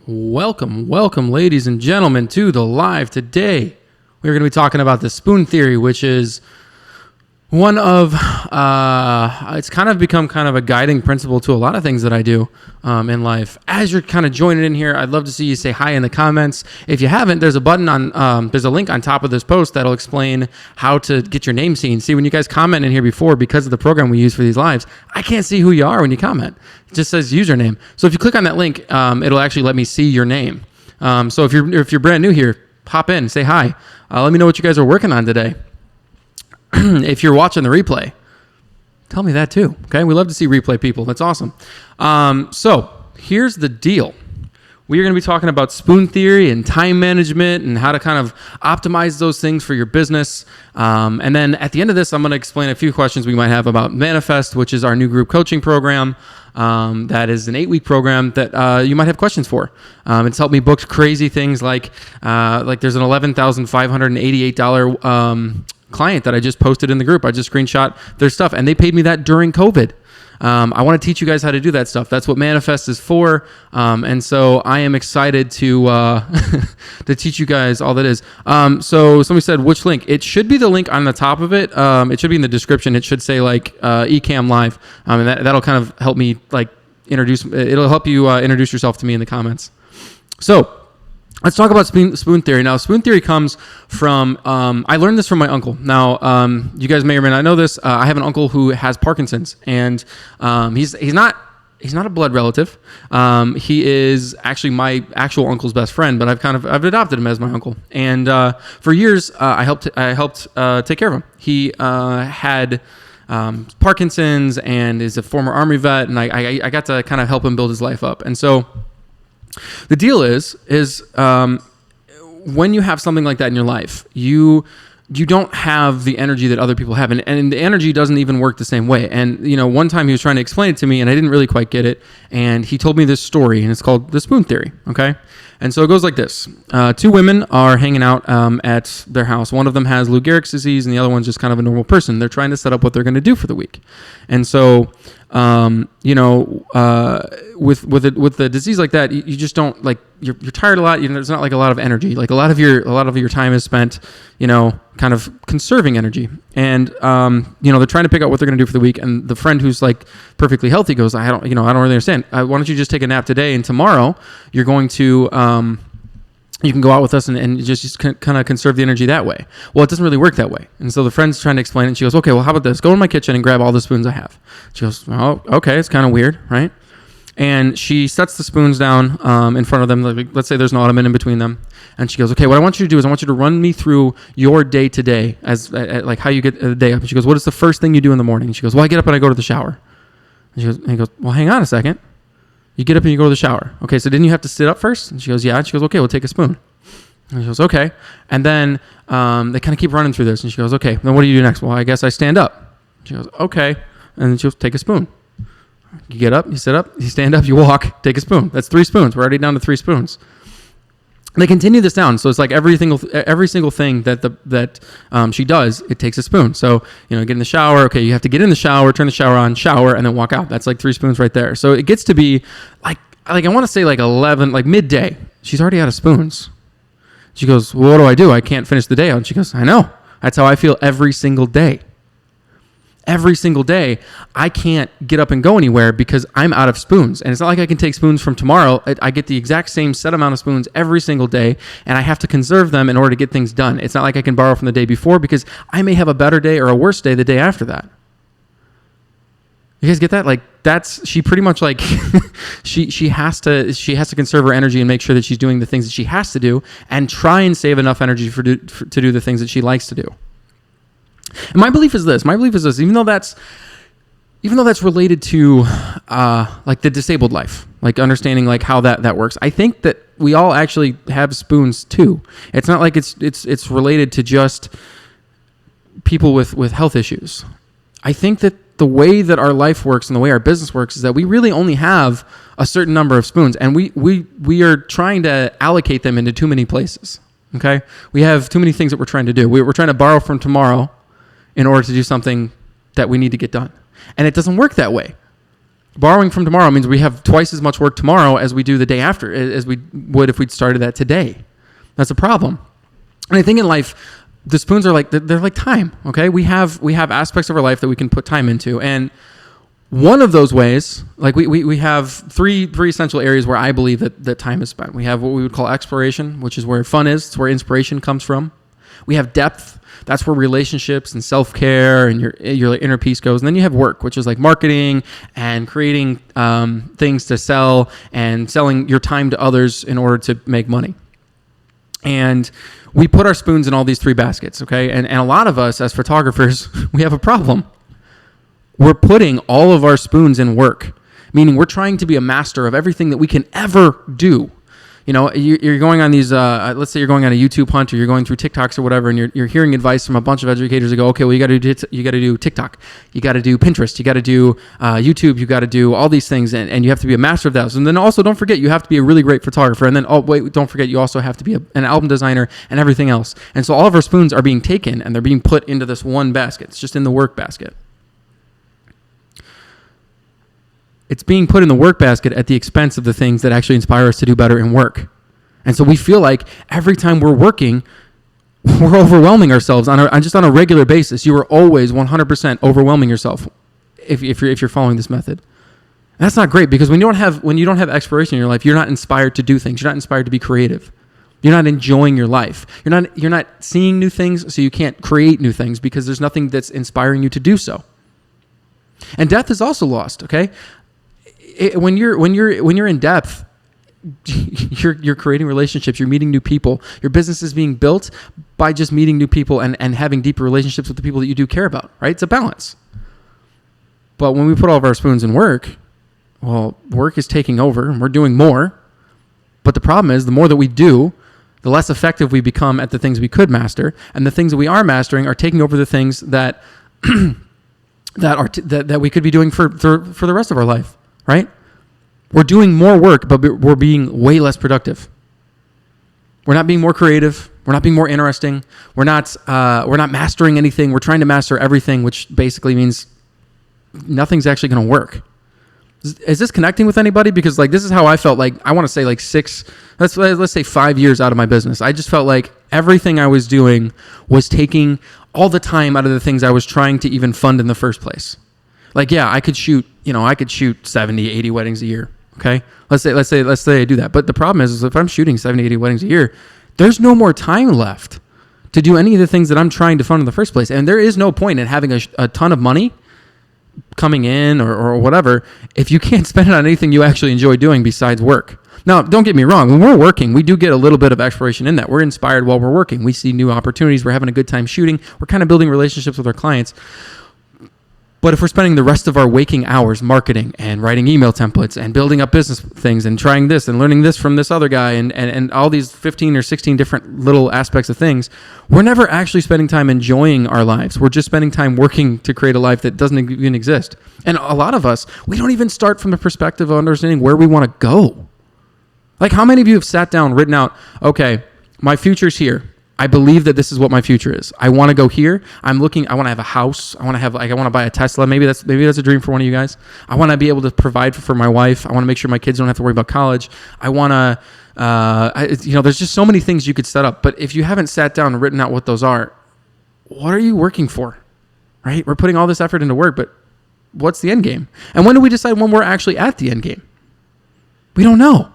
Welcome, ladies and gentlemen, to the live. Today, we're going to be talking about the spoon theory, which is one of, it's kind of become kind of a guiding principle to a lot of things that I do in life. As you're kind of joining in here, I'd love to see you say hi in the comments. If you haven't, there's a button on, there's a link on top of this post that'll explain how to get your name seen. See, when you guys comment in here before, because of the program we use for these lives, I can't see who you are when you comment. It just says username. So if you click on that link, it'll actually let me see your name. So if you're brand new here, hop in, say hi. Let me know what you guys are working on today. If you're watching the replay, tell me that too. Okay, we love to see replay people. That's awesome. So here's the deal. We are going to be talking about spoon theory and time management and how to kind of optimize those things for your business. And then at the end of this, I'm going to explain a few questions we might have about Manifest, which is our new group coaching program. That is an 8-week program that you might have questions for. It's helped me book crazy things like there's an $11,588 client that I just posted in the group. I just screenshot their stuff and they paid me that during COVID. I want to teach you guys how to do that stuff. That's what Manifest is for. And so I am excited to to teach you guys all that is. So somebody said, which link? It should be the link on the top of it. It should be in the description. It should say like Ecamm Live. And that'll kind of help me like it'll help you introduce yourself to me in the comments. So let's talk about spoon theory. Now, spoon theory comes from, I learned this from my uncle. Now, you guys may or may not know this. I have an uncle who has Parkinson's, and he's not a blood relative. He is actually my actual uncle's best friend, but I've adopted him as my uncle. And for years, I helped take care of him. He had Parkinson's and is a former Army vet, and I got to kind of help him build his life up. And so the deal is when you have something like that in your life, you don't have the energy that other people have, and the energy doesn't even work the same way. And one time he was trying to explain it to me, and I didn't really quite get it. And he told me this story, and it's called the spoon theory. Okay, and so it goes like this: two women are hanging out at their house. One of them has Lou Gehrig's disease, and the other one's just kind of a normal person. They're trying to set up what they're going to do for the week, and so with the disease like that, you just don't like you're tired a lot. There's not like a lot of energy. Like a lot of your time is spent, kind of conserving energy. And they're trying to pick out what they're going to do for the week. And the friend who's like perfectly healthy goes, I don't really understand. Why don't you just take a nap today, and tomorrow you're going to you can go out with us and just kind of conserve the energy that way. Well, it doesn't really work that way. And so the friend's trying to explain it, and she goes, okay, well, how about this? Go in my kitchen and grab all the spoons I have. She goes, oh, okay, it's kind of weird, right? And she sets the spoons down in front of them. Let's say there's an ottoman in between them. And she goes, okay, what I want you to do is I want you to run me through your day to day, as like how you get the day up. And she goes, what is the first thing you do in the morning? And she goes, well, I get up and I go to the shower. And he goes, well, hang on a second. You get up and you go to the shower. Okay, so didn't you have to sit up first? And she goes, yeah. And she goes, okay, we'll take a spoon. And she goes, okay. And then they kind of keep running through this. And she goes, okay, then what do you do next? Well, I guess I stand up. She goes, okay. And then she'll take a spoon. You get up, you sit up, you stand up, you walk, take a spoon. That's 3 spoons. We're already down to 3 spoons. They continue this down, so it's like every single thing that she does, it takes a spoon. So get in the shower. Okay, you have to get in the shower, turn the shower on, shower, and then walk out. That's like 3 spoons right there. So it gets to be like I want to say like 11, like midday. She's already out of spoons. She goes, well, what do? I can't finish the day out. And she goes, I know. That's how I feel every single day. Every single day, I can't get up and go anywhere because I'm out of spoons. And it's not like I can take spoons from tomorrow. I get the exact same set amount of spoons every single day, and I have to conserve them in order to get things done. It's not like I can borrow from the day before because I may have a better day or a worse day the day after that. You guys get that? Like she pretty much like she has to conserve her energy and make sure that she's doing the things that she has to do and try and save enough energy to do the things that she likes to do. And my belief is this, even though that's related to like the disabled life, like understanding like how that works, I think that we all actually have spoons too. It's not like it's related to just people with health issues. I think that the way that our life works and the way our business works is that we really only have a certain number of spoons, and we are trying to allocate them into too many places. Okay? We have too many things that we're trying to do. We're trying to borrow from tomorrow in order to do something that we need to get done. And it doesn't work that way. Borrowing from tomorrow means we have twice as much work tomorrow as we do the day after, as we would if we'd started that today. That's a problem. And I think in life, the spoons are they're like time. Okay, we have aspects of our life that we can put time into, and one of those ways, like we have three essential areas where I believe that time is spent. We have what we would call exploration, which is where fun is. It's where inspiration comes from. We have depth. That's where relationships and self-care and your inner peace goes. And then you have work, which is like marketing and creating things to sell and selling your time to others in order to make money. And we put our spoons in all these three baskets, okay? And a lot of us as photographers, we have a problem. We're putting all of our spoons in work, meaning we're trying to be a master of everything that we can ever do. You know, you're going on these, let's say you're going on a YouTube hunt or you're going through TikToks or whatever, and you're hearing advice from a bunch of educators that go, okay, well, you got to do TikTok, you got to do Pinterest, you got to do YouTube, you got to do all these things, and you have to be a master of those. And then also don't forget, you have to be a really great photographer. And then, don't forget, you also have to be an album designer and everything else. And so all of our spoons are being taken and they're being put into this one basket. It's just in the work basket. It's being put in the work basket at the expense of the things that actually inspire us to do better in work. And so we feel like every time we're working, we're overwhelming ourselves on a regular basis. You are always 100% overwhelming yourself if you're following this method. And that's not great, because when you don't have exploration in your life, you're not inspired to do things. You're not inspired to be creative. You're not enjoying your life. You're not seeing new things, so you can't create new things because there's nothing that's inspiring you to do so. And depth is also lost, okay? When you're in depth, you're creating relationships, you're meeting new people. Your business is being built by just meeting new people and having deeper relationships with the people that you do care about, right? It's a balance. But when we put all of our spoons in work, well, work is taking over and we're doing more. But the problem is, the more that we do, the less effective we become at the things we could master. And the things that we are mastering are taking over the things that that we could be doing for the rest of our life. Right? We're doing more work, but we're being way less productive. We're not being more creative. We're not being more interesting. We're not mastering anything. We're trying to master everything, which basically means nothing's actually going to work. Is this connecting with anybody? Because this is how I felt. I want to say 6, let's say 5 years out of my business. I just felt like everything I was doing was taking all the time out of the things I was trying to even fund in the first place. I could shoot 70, 80 weddings a year. Okay. Let's say I do that. But the problem is if I'm shooting 70, 80 weddings a year, there's no more time left to do any of the things that I'm trying to fund in the first place. And there is no point in having a ton of money coming in or whatever if you can't spend it on anything you actually enjoy doing besides work. Now, don't get me wrong. When we're working, we do get a little bit of exploration in that. We're inspired while we're working. We see new opportunities. We're having a good time shooting. We're kind of building relationships with our clients. But if we're spending the rest of our waking hours marketing and writing email templates and building up business things and trying this and learning this from this other guy and all these 15 or 16 different little aspects of things, we're never actually spending time enjoying our lives. We're just spending time working to create a life that doesn't even exist. And a lot of us, we don't even start from the perspective of understanding where we want to go. How many of you have sat down, written out, okay, my future's here. I believe that this is what my future is. I want to go here. I want to have a house. I want to buy a Tesla. Maybe that's a dream for one of you guys. I want to be able to provide for my wife. I want to make sure my kids don't have to worry about college. I want to, there's just so many things you could set up. But if you haven't sat down and written out what those are, what are you working for? Right? We're putting all this effort into work, but what's the end game? And when do we decide when we're actually at the end game? We don't know.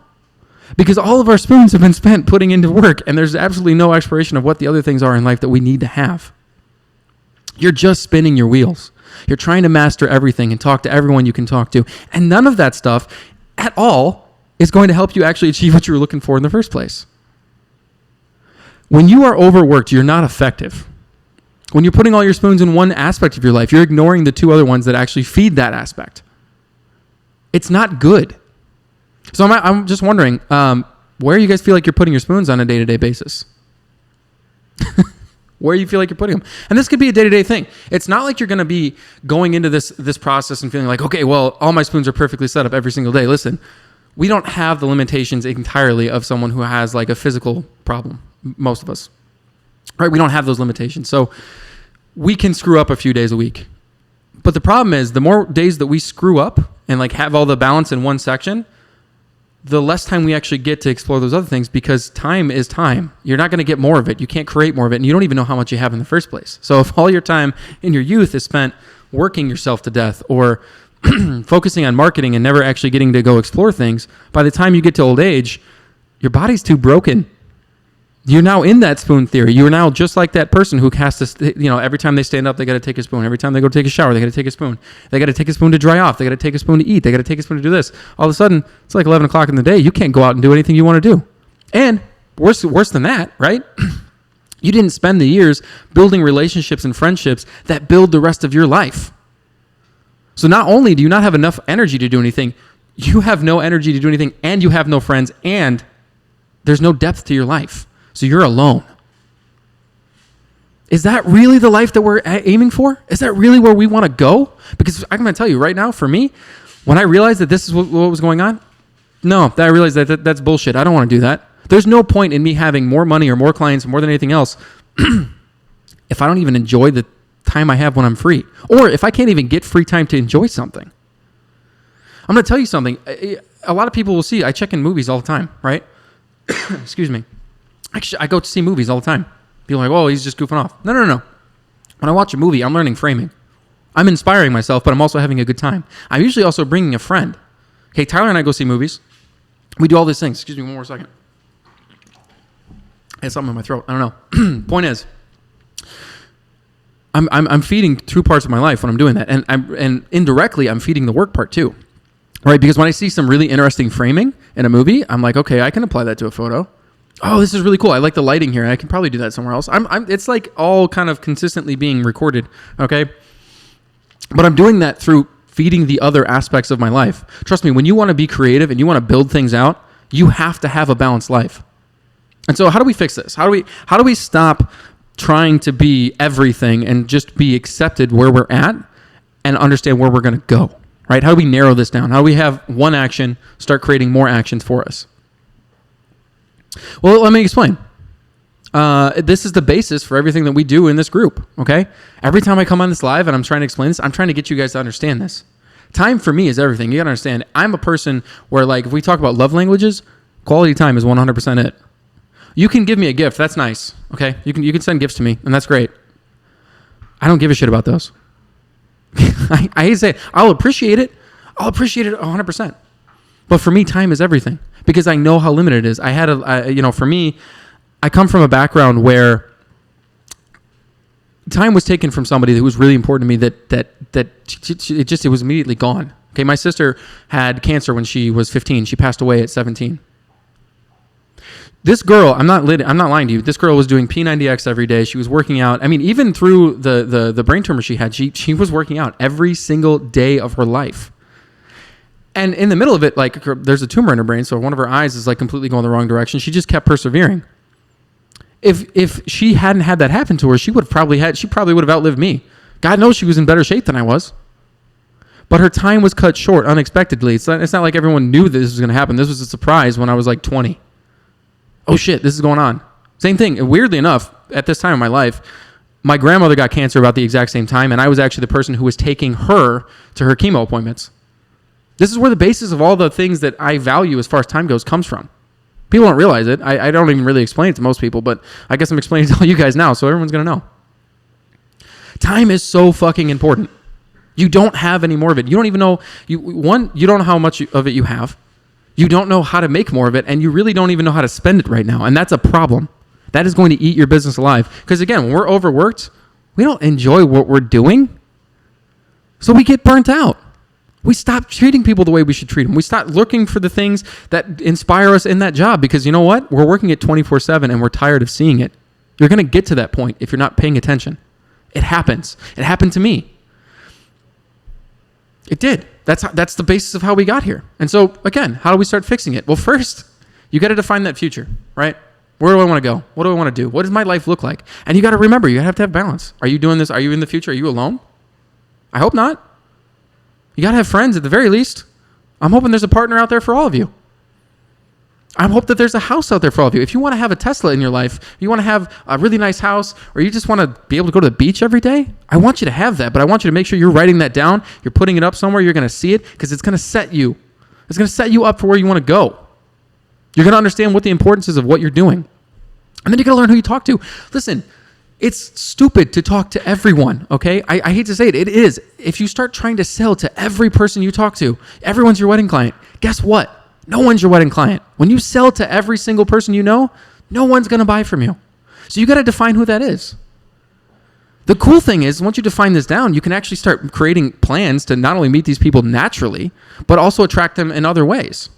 Because all of our spoons have been spent putting into work, and there's absolutely no exploration of what the other things are in life that we need to have. You're just spinning your wheels. You're trying to master everything and talk to everyone you can talk to. And none of that stuff at all is going to help you actually achieve what you were looking for in the first place. When you are overworked, you're not effective. When you're putting all your spoons in one aspect of your life, you're ignoring the two other ones that actually feed that aspect. It's not good. So I'm just wondering, where you guys feel like you're putting your spoons on a day-to-day basis? Where you feel like you're putting them. And this could be a day-to-day thing. It's not like you're going to be going into this process and feeling like, okay, well, all my spoons are perfectly set up every single day. Listen, we don't have the limitations entirely of someone who has a physical problem, most of us. Right? We don't have those limitations. So we can screw up a few days a week. But the problem is the more days that we screw up and like have all the balance in one section, the less time we actually get to explore those other things, because time is time. You're not going to get more of it. You can't create more of it, and you don't even know how much you have in the first place. So if all your time in your youth is spent working yourself to death or focusing on marketing and never actually getting to go explore things, by the time you get to old age, your body's too broken. You're now in that spoon theory. You're now just like that person who has to, every time they stand up, they got to take a spoon. Every time they go take a shower, they got to take a spoon. They got to take a spoon to dry off. They got to take a spoon to eat. They got to take a spoon to do this. All of a sudden, it's like 11 o'clock in the day. You can't go out and do anything you want to do. And worse than that, right? You didn't spend the years building relationships and friendships that build the rest of your life. So not only do you not have enough energy to do anything, you have no energy to do anything, and you have no friends, and there's no depth to your life. So you're alone. Is that really the life that we're aiming for? Is that really where we want to go? Because I'm going to tell you right now, for me, when I realized that this is what was going on, I realized that's bullshit. I don't want to do that. There's no point in me having more money or more clients, more than anything else, if I don't even enjoy the time I have when I'm free, or if I can't even get free time to enjoy something. I'm going to tell you something. A lot of people will see, I check in movies all the time, right? Excuse me. Actually, I go to see movies all the time. People are like, oh, he's just goofing off. No. When I watch a movie, I'm learning framing. I'm inspiring myself, but I'm also having a good time. I'm usually also bringing a friend. Okay, Tyler and I go see movies. We do all these things. Excuse me one more second. I had something in my throat. I don't know. Point is, I'm feeding two parts of my life when I'm doing that, and indirectly I'm feeding the work part too, right? Because when I see some really interesting framing in a movie, I'm like, okay, I can apply that to a photo. Oh, this is really cool. I like the lighting here. I can probably do that somewhere else. It's like all kind of consistently being recorded, okay? But I'm doing that through feeding the other aspects of my life. Trust me, when you want to be creative and you want to build things out, you have to have a balanced life. And so how do we fix this? How do we stop trying to be everything and just be accepted where we're at and understand where we're going to go, right? How do we narrow this down? How do we have one action start creating more actions for us? Well, let me explain. This is the basis for everything that we do in this group, okay? Every time I come on this live and I'm trying to explain this, I'm trying to get you guys to understand this. Time for me is everything. You got to understand, I'm a person where, like, if we talk about love languages, quality time is 100% it. You can give me a gift. That's nice, okay? You can send gifts to me, and that's great. I don't give a shit about those. I hate to say it. I'll appreciate it. I'll appreciate it 100%. But for me, time is everything because I know how limited it is. For me, I come from a background where time was taken from somebody who was really important to me it was immediately gone. Okay, my sister had cancer when she was 15. She passed away at 17. This girl, I'm not lying to you. This girl was doing P90X every day. She was working out. I mean, even through the brain tumor she had, she was working out every single day of her life. And in the middle of it, like, there's a tumor in her brain, so one of her eyes is like completely going the wrong direction. She just kept persevering. If she hadn't had that happen to her, she probably would have outlived me. God knows she was in better shape than I was. But her time was cut short unexpectedly. It's not like everyone knew that this was going to happen. This was a surprise when I was like 20. Oh shit, this is going on. Same thing. Weirdly enough, at this time in my life, my grandmother got cancer about the exact same time, and I was actually the person who was taking her to her chemo appointments. This is where the basis of all the things that I value as far as time goes comes from. People don't realize it. I don't even really explain it to most people, but I guess I'm explaining it to all you guys now, so everyone's going to know. Time is so fucking important. You don't have any more of it. You don't even know, you don't know how much of it you have. You don't know how to make more of it, and you really don't even know how to spend it right now, and that's a problem. That is going to eat your business alive. Because again, when we're overworked, we don't enjoy what we're doing, so we get burnt out. We stop treating people the way we should treat them. We stop looking for the things that inspire us in that job because you know what? We're working it 24/7 and we're tired of seeing it. You're going to get to that point if you're not paying attention. It happens. It happened to me. It did. That's the basis of how we got here. And so, again, how do we start fixing it? Well, first, you got to define that future, right? Where do I want to go? What do I want to do? What does my life look like? And you got to remember, you have to have balance. Are you doing this? Are you in the future? Are you alone? I hope not. You got to have friends at the very least. I'm hoping there's a partner out there for all of you. I hope that there's a house out there for all of you. If you want to have a Tesla in your life, you want to have a really nice house, or you just want to be able to go to the beach every day, I want you to have that, but I want you to make sure you're writing that down. You're putting it up somewhere. You're going to see it because it's going to set you. It's going to set you up for where you want to go. You're going to understand what the importance is of what you're doing. And then you're going to learn who you talk to. Listen, it's stupid to talk to everyone, okay? I hate to say it. It is. If you start trying to sell to every person you talk to, everyone's your wedding client. Guess what? No one's your wedding client. When you sell to every single person you know, no one's going to buy from you. So you got to define who that is. The cool thing is, once you define this down, you can actually start creating plans to not only meet these people naturally, but also attract them in other ways.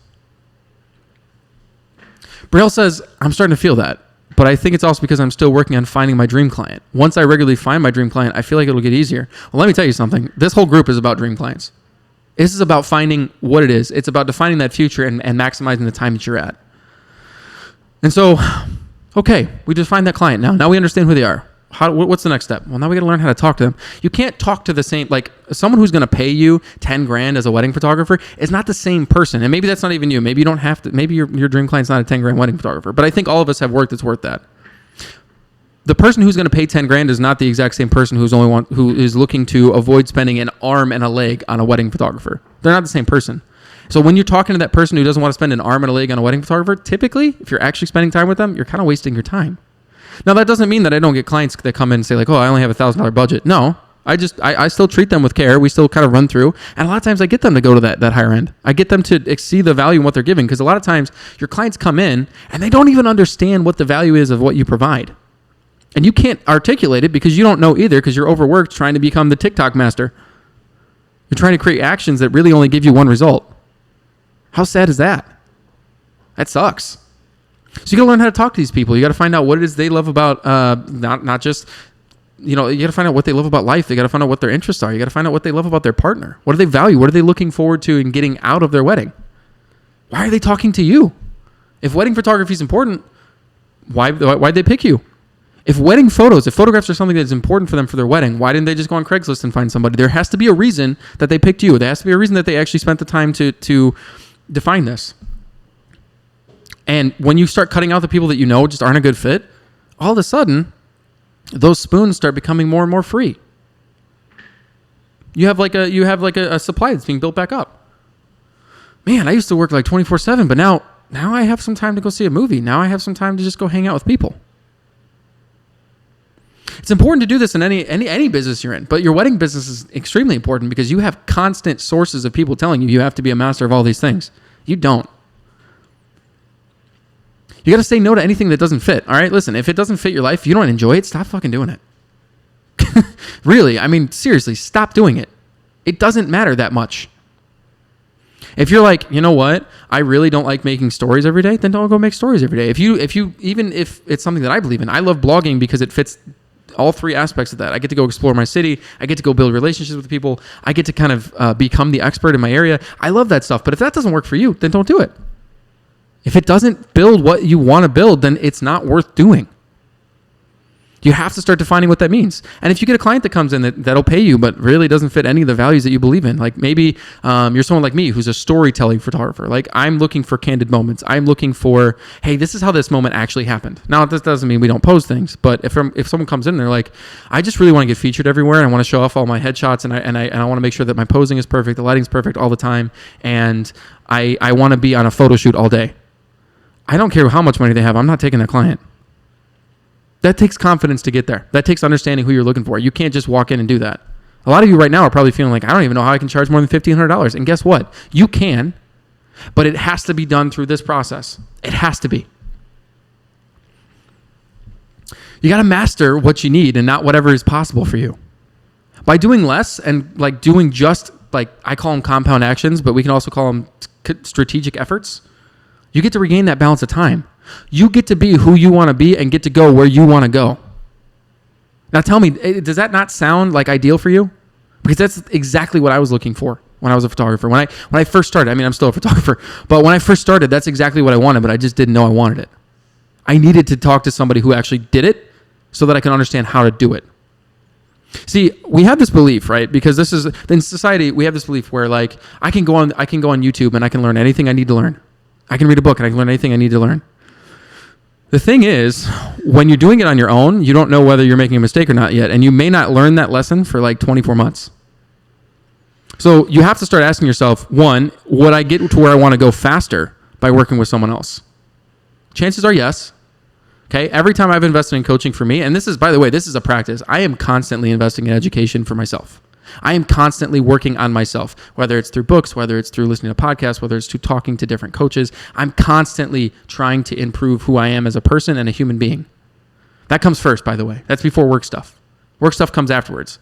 Braille says, I'm starting to feel that, but I think it's also because I'm still working on finding my dream client. Once I regularly find my dream client, I feel like it'll get easier. Well, let me tell you something. This whole group is about dream clients. This is about finding what it is. It's about defining that future and maximizing the time that you're at. And so, okay, we defined that client now. Now we understand who they are. What's the next step? Well, now we got to learn how to talk to them. You can't talk to the same, like someone who's going to pay you 10 grand as a wedding photographer is not the same person. And maybe that's not even you. Maybe you don't have to, maybe your dream client's not a 10 grand wedding photographer. But I think all of us have work that's worth that. The person who's going to pay 10 grand is not the exact same person who is looking to avoid spending an arm and a leg on a wedding photographer. They're not the same person. So when you're talking to that person who doesn't want to spend an arm and a leg on a wedding photographer, typically, if you're actually spending time with them, you're kind of wasting your time. Now, that doesn't mean that I don't get clients that come in and say like, oh, I only have $1,000 budget. No, I still treat them with care. We still kind of run through. And a lot of times I get them to go to that higher end. I get them to see the value in what they're giving, because a lot of times your clients come in and they don't even understand what the value is of what you provide. And you can't articulate it because you don't know either, because you're overworked trying to become the TikTok master. You're trying to create actions that really only give you one result. How sad is that? That sucks. So you got to learn how to talk to these people. You got to find out what it is they love about, not just, you got to find out what they love about life. They got to find out what their interests are. You got to find out what they love about their partner. What do they value? What are they looking forward to in getting out of their wedding? Why are they talking to you? If wedding photography is important, why'd they pick you? If photographs are something that's important for them for their wedding, why didn't they just go on Craigslist and find somebody? There has to be a reason that they picked you. There has to be a reason that they actually spent the time to define this. And when you start cutting out the people that you know just aren't a good fit, all of a sudden, those spoons start becoming more and more free. You have like a supply that's being built back up. Man, I used to work like 24/7, but now I have some time to go see a movie. Now I have some time to just go hang out with people. It's important to do this in any business you're in, but your wedding business is extremely important because you have constant sources of people telling you have to be a master of all these things. You don't. You got to say no to anything that doesn't fit. All right, listen, if it doesn't fit your life, you don't enjoy it, stop fucking doing it. Really, I mean, seriously, stop doing it. It doesn't matter that much. If you're like, you know what, I really don't like making stories every day, then don't go make stories every day. If you even if it's something that I believe in, I love blogging because it fits all three aspects of that. I get to go explore my city. I get to go build relationships with people. I get to kind of become the expert in my area. I love that stuff. But if that doesn't work for you, then don't do it. If it doesn't build what you want to build, then it's not worth doing. You have to start defining what that means. And if you get a client that comes in that'll pay you, but really doesn't fit any of the values that you believe in, like maybe you're someone like me who's a storytelling photographer. Like I'm looking for candid moments. I'm looking for, hey, this is how this moment actually happened. Now, this doesn't mean we don't pose things, but if someone comes in and they're like, I just really want to get featured everywhere and I want to show off all my headshots and I want to make sure that my posing is perfect, the lighting's perfect all the time, and I want to be on a photo shoot all day. I don't care how much money they have. I'm not taking that client. That takes confidence to get there. That takes understanding who you're looking for. You can't just walk in and do that. A lot of you right now are probably feeling like, I don't even know how I can charge more than $1,500. And guess what? You can, but it has to be done through this process. It has to be. You got to master what you need and not whatever is possible for you. By doing less and like doing just like, I call them compound actions, but we can also call them strategic efforts. You get to regain that balance of time. You get to be who you want to be and get to go where you want to go. Now tell me, does that not sound like ideal for you? Because that's exactly what I was looking for when I was a photographer. When I first started, I mean, I'm still a photographer, but when I first started, that's exactly what I wanted, but I just didn't know I wanted it. I needed to talk to somebody who actually did it so that I can understand how to do it. See, we have this belief, right? Because this is in society, we have this belief where like I can go on YouTube and I can learn anything I need to learn. I can read a book and I can learn anything I need to learn. The thing is, when you're doing it on your own, you don't know whether you're making a mistake or not yet. And you may not learn that lesson for like 24 months. So you have to start asking yourself, one, would I get to where I want to go faster by working with someone else? Chances are yes. Okay. Every time I've invested in coaching for me, and this is, by the way, this is a practice. I am constantly investing in education for myself. I am constantly working on myself, whether it's through books, whether it's through listening to podcasts, whether it's through talking to different coaches. I'm constantly trying to improve who I am as a person and a human being. That comes first, by the way. That's before work stuff. Work stuff comes afterwards.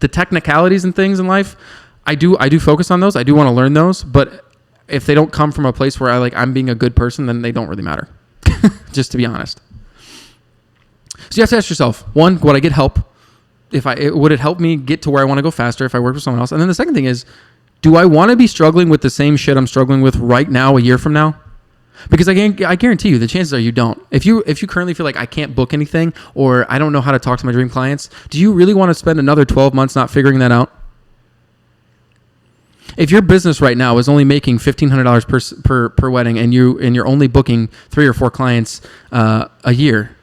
The technicalities and things in life, I do focus on those. I do want to learn those, but if they don't come from a place where I'm being a good person, then they don't really matter. Just to be honest. So you have to ask yourself, one, would I get help? Would it help me get to where I want to go faster if I work with someone else? And then the second thing is, do I want to be struggling with the same shit I'm struggling with right now, a year from now? Because I guarantee you, the chances are you don't. If you currently feel like I can't book anything or I don't know how to talk to my dream clients, do you really want to spend another 12 months not figuring that out? If your business right now is only making $1,500 per wedding and you're only booking 3 or 4 clients a year,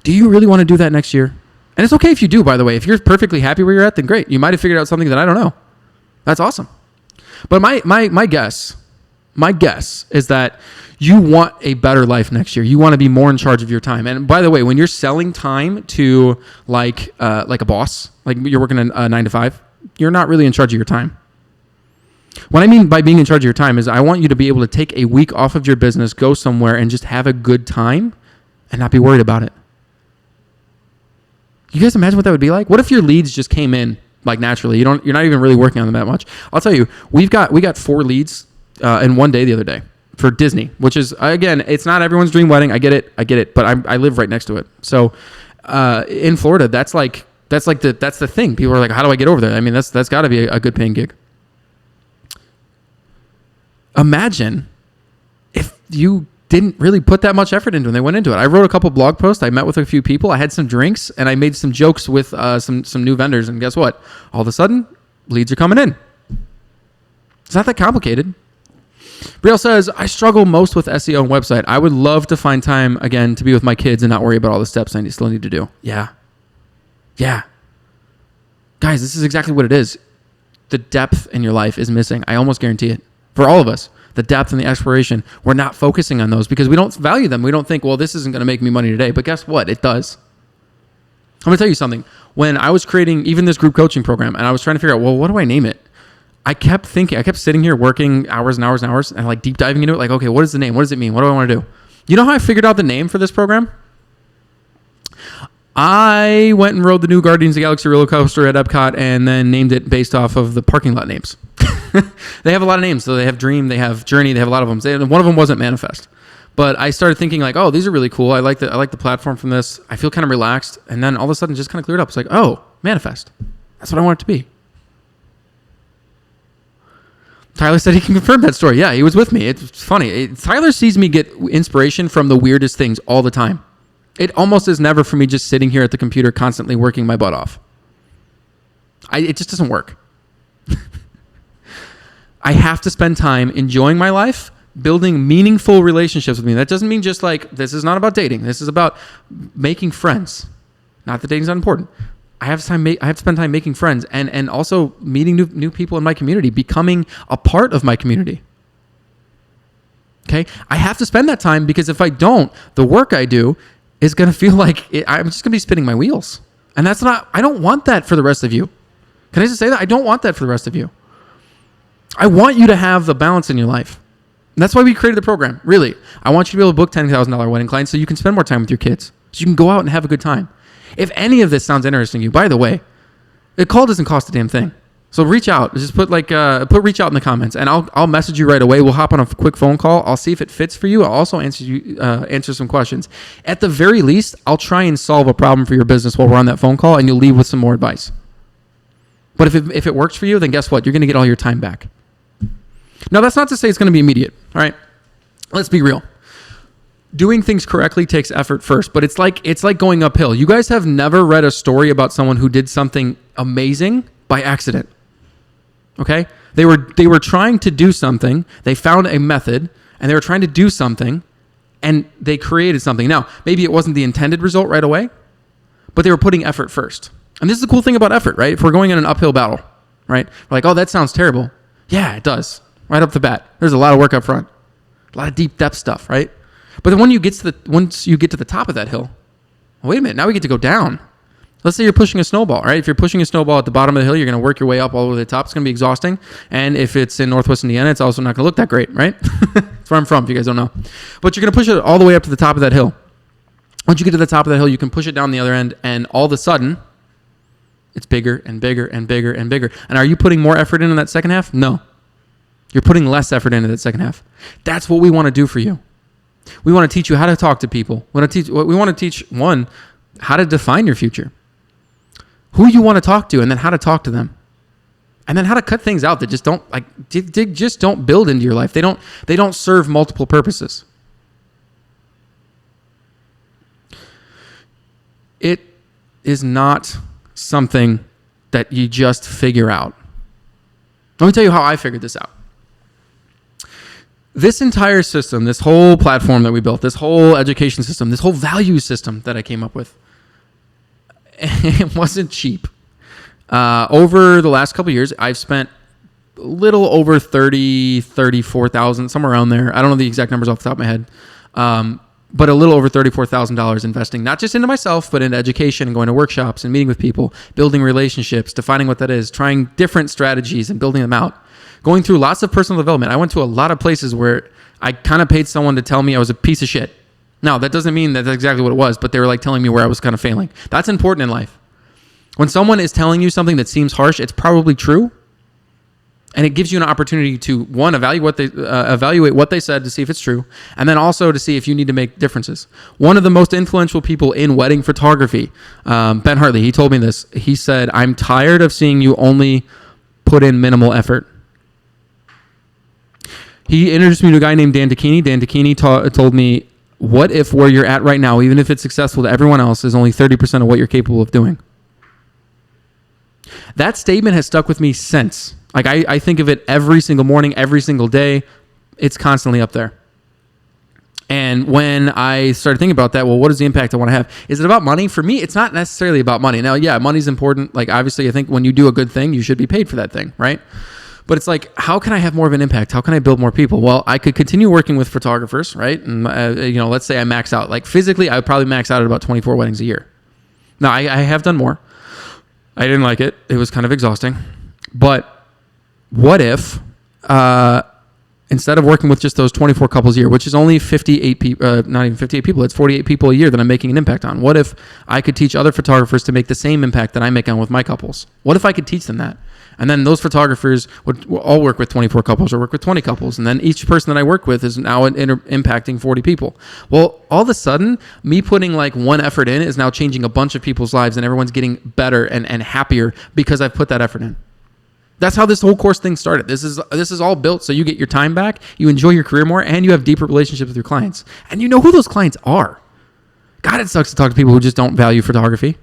do you really want to do that next year? And it's okay if you do, by the way. If you're perfectly happy where you're at, then great. You might have figured out something that I don't know. That's awesome. But my guess is that you want a better life next year. You want to be more in charge of your time. And by the way, when you're selling time to like a boss, like you're working a 9 to 5, you're not really in charge of your time. What I mean by being in charge of your time is I want you to be able to take a week off of your business, go somewhere and just have a good time and not be worried about it. You guys imagine what that would be like? What if your leads just came in like naturally? You're not even really working on them that much. I'll tell you, we got 4 leads in one day the other day for Disney, which is, again, it's not everyone's dream wedding. I get it, but I live right next to it. So in Florida, that's the thing. People are like, how do I get over there? I mean, that's got to be a good paying gig. Imagine if you didn't really put that much effort into it and they went into it. I wrote a couple blog posts. I met with a few people. I had some drinks and I made some jokes with some new vendors. And guess what? All of a sudden, leads are coming in. It's not that complicated. Brielle says, I struggle most with SEO and website. I would love to find time again to be with my kids and not worry about all the steps I still need to do. Yeah. Guys, this is exactly what it is. The depth in your life is missing. I almost guarantee it. For all of us. The depth and the exploration, we're not focusing on those because we don't value them. We don't think, well, this isn't going to make me money today. But guess what? It does. I'm going to tell you something. When I was creating even this group coaching program and I was trying to figure out, well, what do I name it? I kept sitting here working hours and hours and hours and like deep diving into it. Like, okay, what is the name? What does it mean? What do I want to do? You know how I figured out the name for this program? I went and rode the new Guardians of the Galaxy roller coaster at Epcot and then named it based off of the parking lot names. They have a lot of names. So they have Dream, they have Journey, they have a lot of them. One of them wasn't Manifest. But I started thinking like, oh, these are really cool. I like the platform from this. I feel kind of relaxed. And then all of a sudden just kind of cleared up. It's like, oh, Manifest. That's what I want it to be. Tyler said he can confirm that story. Yeah, he was with me. It's funny. Tyler sees me get inspiration from the weirdest things all the time. It almost is never for me just sitting here at the computer constantly working my butt off. It just doesn't work. I have to spend time enjoying my life, building meaningful relationships with me. That doesn't mean just like, this is not about dating. This is about making friends. Not that dating's not important. I have to spend time making friends and also meeting new people in my community, becoming a part of my community. Okay? I have to spend that time because if I don't, the work I do is going to feel like I'm just going to be spinning my wheels. And I don't want that for the rest of you. Can I just say that? I don't want that for the rest of you. I want you to have the balance in your life. And that's why we created the program. Really. I want you to be able to book $10,000 wedding clients so you can spend more time with your kids. So you can go out and have a good time. If any of this sounds interesting to you, by the way, the call doesn't cost a damn thing. So reach out. Just put reach out in the comments and I'll message you right away. We'll hop on a quick phone call. I'll see if it fits for you. I'll also answer some questions. At the very least, I'll try and solve a problem for your business while we're on that phone call and you'll leave with some more advice. But if it works for you, then guess what? You're going to get all your time back. Now, that's not to say it's going to be immediate, all right? Let's be real. Doing things correctly takes effort first, but it's like going uphill. You guys have never read a story about someone who did something amazing by accident, okay? They were trying to do something. They found a method, and they were trying to do something, and they created something. Now, maybe it wasn't the intended result right away, but they were putting effort first. And this is the cool thing about effort, right? If we're going in an uphill battle, right? We're like, oh, that sounds terrible. Yeah, it does. Right up the bat. There's a lot of work up front. A lot of deep depth stuff, right? But then once you get to the top of that hill, wait a minute, now we get to go down. Let's say you're pushing a snowball, right? If you're pushing a snowball at the bottom of the hill, you're going to work your way up all the way to the top. It's going to be exhausting. And if it's in Northwest Indiana, it's also not going to look that great, right? That's where I'm from, if you guys don't know. But you're going to push it all the way up to the top of that hill. Once you get to the top of that hill, you can push it down the other end, and all of a sudden, it's bigger and bigger and bigger and bigger. And are you putting more effort in that second half? No. You're putting less effort into that second half. That's what we want to do for you. We want to teach you how to talk to people. We want to teach, one, how to define your future. Who you want to talk to, and then how to talk to them. And then how to cut things out that just don't build into your life. They don't serve multiple purposes. It is not something that you just figure out. Let me tell you how I figured this out. This entire system, this whole platform that we built, this whole education system, this whole value system that I came up with, it wasn't cheap. Over the last couple of years, I've spent a little over $34,000, somewhere around there. I don't know the exact numbers off the top of my head. But a little over $34,000 investing, not just into myself, but into education and going to workshops and meeting with people, building relationships, defining what that is, trying different strategies and building them out, going through lots of personal development. I went to a lot of places where I kind of paid someone to tell me I was a piece of shit. Now, that doesn't mean that's exactly what it was, but they were like telling me where I was kind of failing. That's important in life. When someone is telling you something that seems harsh, it's probably true. And it gives you an opportunity to, one, evaluate what they said to see if it's true, and then also to see if you need to make differences. One of the most influential people in wedding photography, Ben Hartley, he told me this. He said, I'm tired of seeing you only put in minimal effort. He introduced me to a guy named Dan Dakini. Dan Dakini told me, what if where you're at right now, even if it's successful to everyone else, is only 30% of what you're capable of doing? That statement has stuck with me since. Like I think of it every single morning, every single day. It's constantly up there. And when I started thinking about that, well, what is the impact I want to have? Is it about money? For me, it's not necessarily about money. Now, yeah, money's important. Like obviously, I think when you do a good thing, you should be paid for that thing, right? But it's like, how can I have more of an impact? How can I build more people? Well, I could continue working with photographers, right? And let's say I max out. Like physically, I would probably max out at about 24 weddings a year. Now, I have done more. I didn't like it. It was kind of exhausting. But what if instead of working with just those 24 couples a year, which is only 58 people, not even 58 people, it's 48 people a year that I'm making an impact on. What if I could teach other photographers to make the same impact that I make on with my couples? What if I could teach them that? And then those photographers would all work with 24 couples or work with 20 couples. And then each person that I work with is now impacting 40 people. Well, all of a sudden, me putting like one effort in is now changing a bunch of people's lives, and everyone's getting better and happier because I've put that effort in. That's how this whole course thing started. This is all built so you get your time back, you enjoy your career more, and you have deeper relationships with your clients. And you know who those clients are. God, it sucks to talk to people who just don't value photography.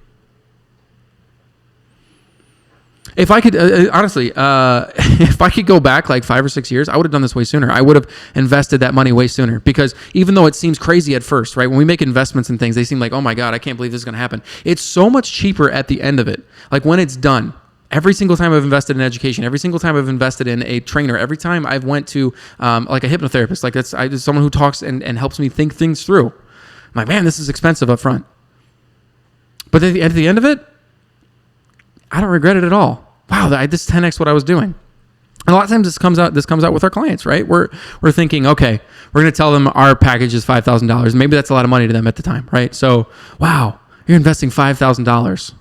If I could, honestly, if I could go back like 5 or 6 years, I would have done this way sooner. I would have invested that money way sooner, because even though it seems crazy at first, right? When we make investments in things, they seem like, oh my God, I can't believe this is going to happen. It's so much cheaper at the end of it. Like when it's done. Every single time I've invested in education, every single time I've invested in a trainer, every time I've went to like a hypnotherapist, like that's someone who talks and helps me think things through. I'm like, man, this is expensive up front. But at the end of it, I don't regret it at all. Wow, this 10x what I was doing. And a lot of times this comes out with our clients, right? We're thinking, okay, we're going to tell them our package is $5,000. Maybe that's a lot of money to them at the time, right? So, wow, you're investing $5,000.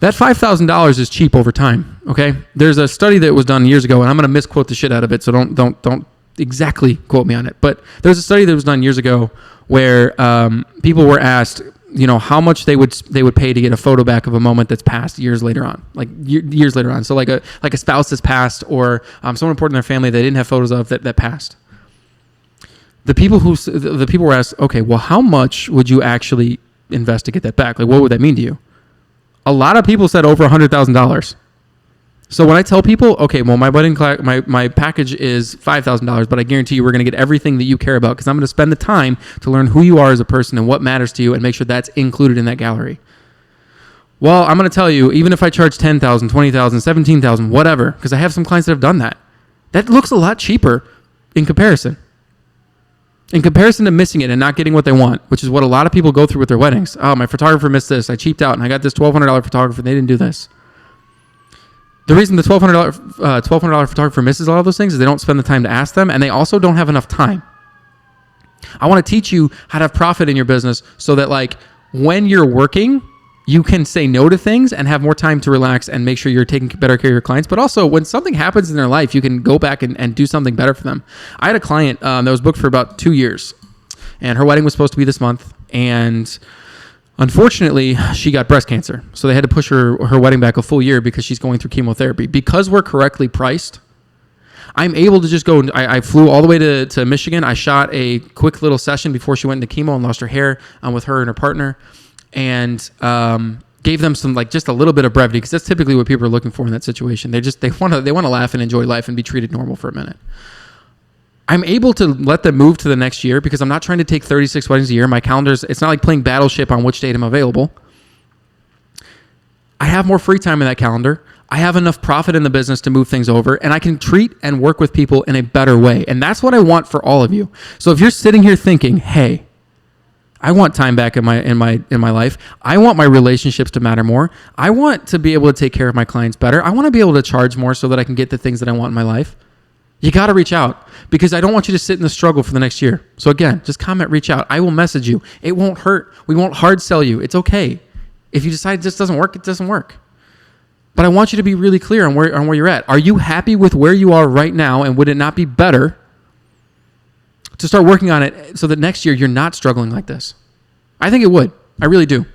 That $5,000 is cheap over time, okay? There's a study that was done years ago, and I'm going to misquote the shit out of it, so don't exactly quote me on it. But there's a study that was done years ago where people were asked, how much they would pay to get a photo back of a moment that's passed years later on, like years later on. So like a spouse that's passed, or someone important in their family they didn't have photos of that passed. The people were asked, okay, well, how much would you actually invest to get that back? Like, what would that mean to you? A lot of people said over $100,000. So when I tell people, okay, well, my package is $5,000, but I guarantee you we're going to get everything that you care about because I'm going to spend the time to learn who you are as a person and what matters to you and make sure that's included in that gallery. Well, I'm going to tell you, even if I charge $10,000, $20,000, $17,000, whatever, because I have some clients that have done that, that looks a lot cheaper in comparison. In comparison to missing it and not getting what they want, which is what a lot of people go through with their weddings. Oh, my photographer missed this. I cheaped out and I got this $1,200 photographer. They didn't do this. The reason the $1,200 photographer misses all of those things is they don't spend the time to ask them, and they also don't have enough time. I want to teach you how to have profit in your business so that, like, when you're working, you can say no to things and have more time to relax and make sure you're taking better care of your clients. But also, when something happens in their life, you can go back and do something better for them. I had a client that was booked for about 2 years, and her wedding was supposed to be this month, and unfortunately, she got breast cancer. So they had to push her wedding back a full year because she's going through chemotherapy. Because we're correctly priced, I'm able to just go. I flew all the way to Michigan. I shot a quick little session before she went into chemo and lost her hair with her and her partner, and gave them some, like, just a little bit of brevity, because that's typically what people are looking for in that situation. They want to laugh and enjoy life and be treated normal for a minute. I'm able to let them move to the next year because I'm not trying to take 36 weddings a year. My calendar's, it's not like playing Battleship on which date I'm available. I have more free time in that calendar. I have enough profit in the business to move things over, and I can treat and work with people in a better way. And that's what I want for all of you. So if you're sitting here thinking, hey, I want time back in my life. I want my relationships to matter more. I want to be able to take care of my clients better. I want to be able to charge more so that I can get the things that I want in my life. You got to reach out, because I don't want you to sit in the struggle for the next year. So again, just comment, reach out. I will message you. It won't hurt. We won't hard sell you. It's okay. If you decide this doesn't work, it doesn't work. But I want you to be really clear on where you're at. Are you happy with where you are right now? And would it not be better to start working on it so that next year you're not struggling like this? I think it would. I really do.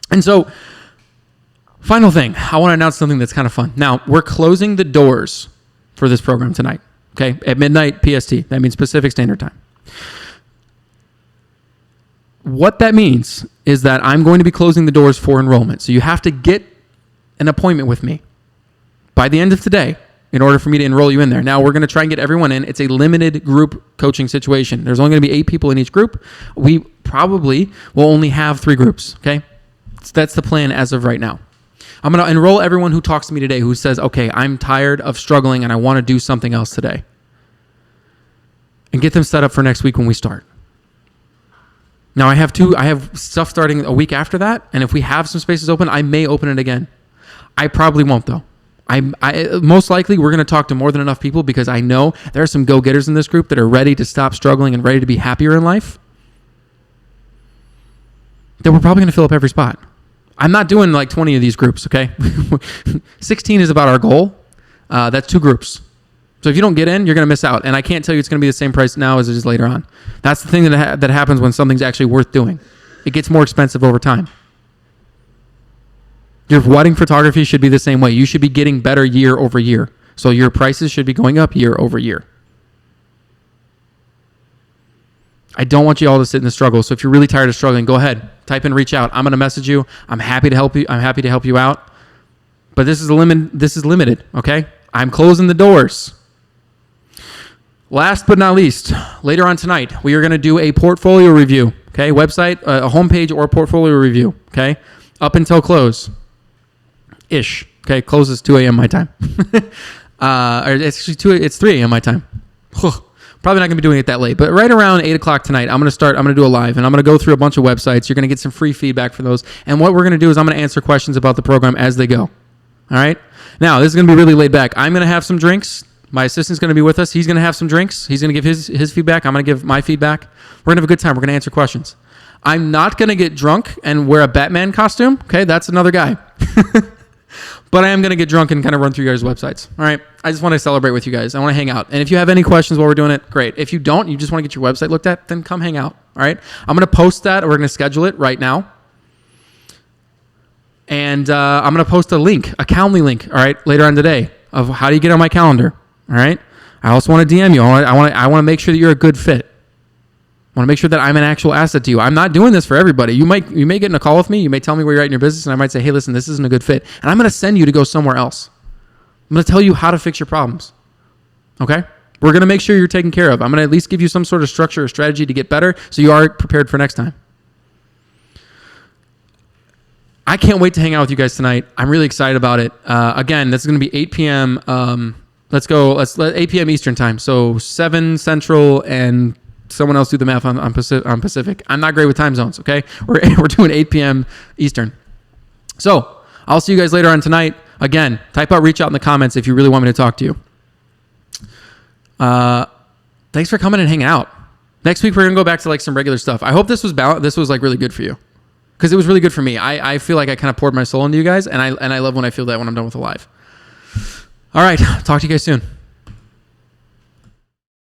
And so, final thing, I want to announce something that's kind of fun. Now, we're closing the doors for this program tonight, okay, at midnight PST. That means Pacific Standard Time. What that means is that I'm going to be closing the doors for enrollment. So you have to get an appointment with me by the end of today in order for me to enroll you in there. Now, we're going to try and get everyone in. It's a limited group coaching situation. There's only going to be 8 people in each group. We probably will only have 3 groups, okay? So that's the plan as of right now. I'm going to enroll everyone who talks to me today who says, okay, I'm tired of struggling and I want to do something else today. And get them set up for next week when we start. Now, I have stuff starting a week after that, and if we have some spaces open, I may open it again. I probably won't, though. I most likely we're going to talk to more than enough people, because I know there are some go-getters in this group that are ready to stop struggling and ready to be happier in life, that we're probably going to fill up every spot. I'm not doing like 20 of these groups, okay? 16 is about our goal. That's 2 groups. So if you don't get in, you're going to miss out. And I can't tell you it's going to be the same price now as it is later on. That's the thing that happens when something's actually worth doing. It gets more expensive over time. Your wedding photography should be the same way. You should be getting better year over year. So your prices should be going up year over year. I don't want you all to sit in the struggle. So if you're really tired of struggling, go ahead. Type in reach out. I'm going to message you. I'm happy to help you. I'm happy to help you out. But this is limited, okay? I'm closing the doors. Last but not least, later on tonight, we are going to do a portfolio review, okay? Website, a homepage or portfolio review, okay? Up until close. Ish. Okay, closes 2 a.m. my time. Or it's 3 a.m. my time. Probably not going to be doing it that late, but right around 8 o'clock tonight, I'm going to do a live, and I'm going to go through a bunch of websites. You're going to get some free feedback for those. And what we're going to do is I'm going to answer questions about the program as they go. All right? Now, this is going to be really laid back. I'm going to have some drinks. My assistant's going to be with us. He's going to have some drinks. He's going to give his feedback. I'm going to give my feedback. We're going to have a good time. We're going to answer questions. I'm not going to get drunk and wear a Batman costume. Okay, that's another guy. But I am going to get drunk and kind of run through your guys' websites. All right? I just want to celebrate with you guys. I want to hang out. And if you have any questions while we're doing it, great. If you don't, you just want to get your website looked at, then come hang out. All right? I'm going to post that. We're going to schedule it right now. And I'm going to post a link, a Calendly link, all right, later on today of how do you get on my calendar. All right? I also want to DM you. I want to make sure that you're a good fit. I want to make sure that I'm an actual asset to you. I'm not doing this for everybody. You may get in a call with me. You may tell me where you're at in your business, and I might say, hey, listen, this isn't a good fit. And I'm going to send you to go somewhere else. I'm going to tell you how to fix your problems. Okay? We're going to make sure you're taken care of. I'm going to at least give you some sort of structure or strategy to get better so you are prepared for next time. I can't wait to hang out with you guys tonight. I'm really excited about it. Again, this is going to be 8 p.m. Let's let 8 p.m. Eastern time. So 7 Central and someone else do the math on Pacific. I'm not great with time zones, okay? We're doing 8 p.m. Eastern. So I'll see you guys later on tonight. Again, type out reach out in the comments if you really want me to talk to you. Thanks for coming and hanging out. Next week, we're going to go back to like some regular stuff. I hope this was like really good for you. Because it was really good for me. I feel like I kind of poured my soul into you guys, and I love when I feel that when I'm done with the live. All right. Talk to you guys soon.